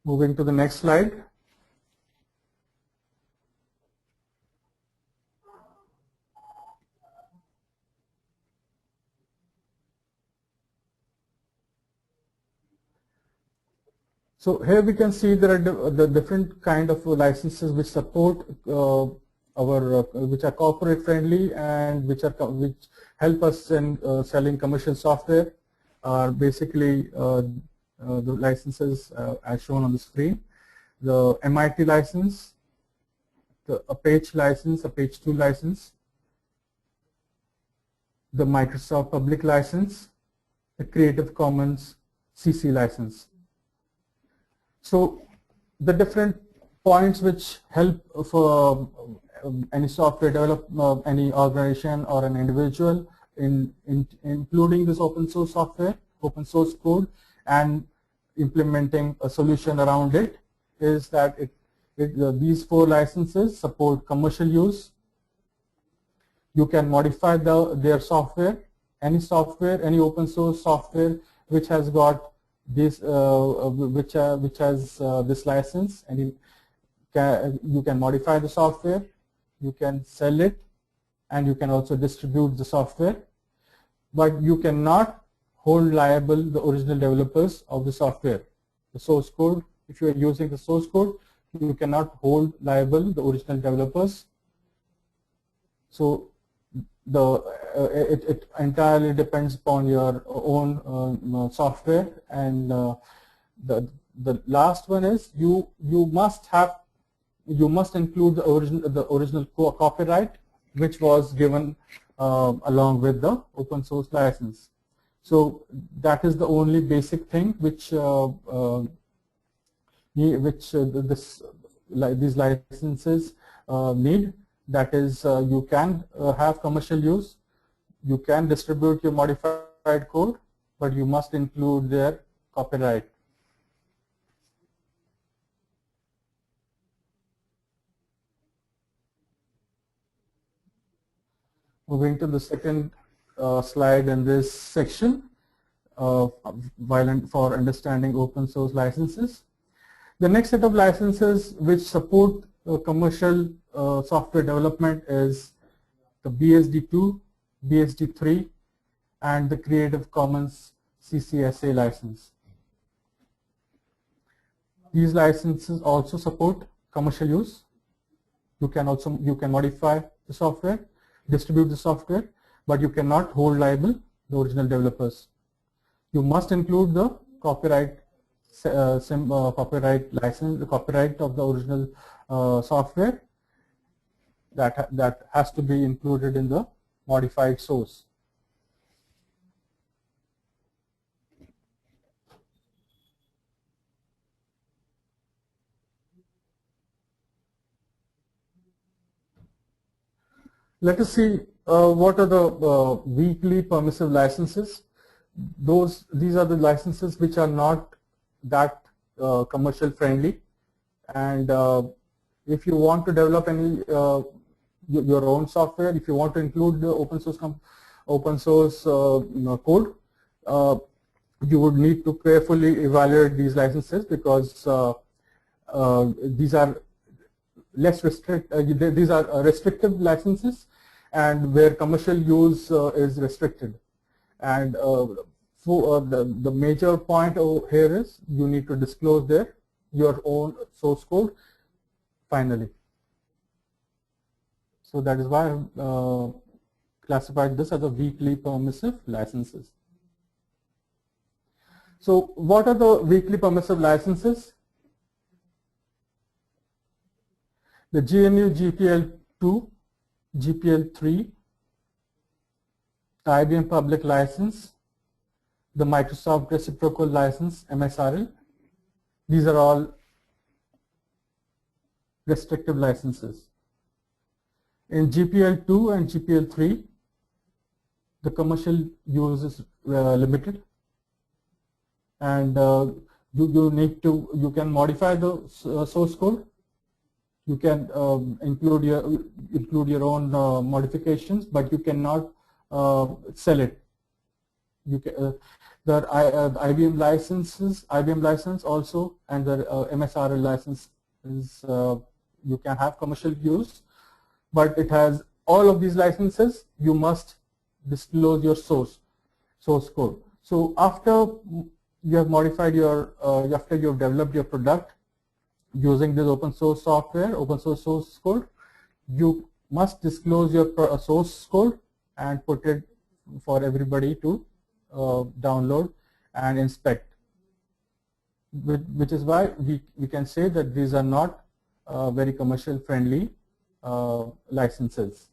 Moving to the next slide. So here we can see there are the different kind of licenses which support which are corporate friendly and which help us in selling commercial software. Are basically the licenses as shown on the screen. The MIT license, the Apache license, Apache 2 license, the Microsoft public license, the Creative Commons CC license. So the different points which help for any software developer, any organization or an individual in including this open source software, open source code, and implementing a solution around it is that these 4 licenses support commercial use. You can modify their software, any open source software which has got this which has this license, and you can modify the software, you can sell it, and you can also distribute the software, but you cannot hold liable the original developers of the software. The source code, if you are using the source code, you cannot hold liable the original developers. So it entirely depends upon your own software. And the last one is you must include the original copyright which was given along with the open source license. So that is the only basic thing which these licenses need. That is, you can have commercial use, you can distribute your modified code, but you must include their copyright. Moving to the second slide in this section, for understanding open source licenses. The next set of licenses which support commercial software development is the BSD2, BSD3, and the Creative Commons CCSA license. These licenses also support commercial use. You can modify the software, distribute the software, but you cannot hold liable the original developers. You must include the copyright license, the copyright of the original software. That has to be included in the modified source. Let us see what are the weakly permissive licenses. These are the licenses which are not that commercial friendly, and if you want to develop any your own software, if you want to include the open source code, you would need to carefully evaluate these licenses, because these are these are restrictive licenses, and where commercial use is restricted. And the major point over here is you need to disclose your own source code finally. So that is why I classified this as a weakly permissive licenses. So what are the weakly permissive licenses? The GNU GPL2, GPL3, the IBM public license, the Microsoft reciprocal license, MSRL. These are all restrictive licenses. In GPL2 and GPL3, the commercial use is limited, and you can modify the source code. You can include your own modifications, but you cannot sell it. IBM license also, and the MSRL license is you can have commercial use, but it has all of these licenses. You must disclose your source code. So after you have modified your, after you have developed your product using this open source software, open source code, you must disclose your source code and put it for everybody to download and inspect, which is why we can say that these are not very commercial friendly licenses.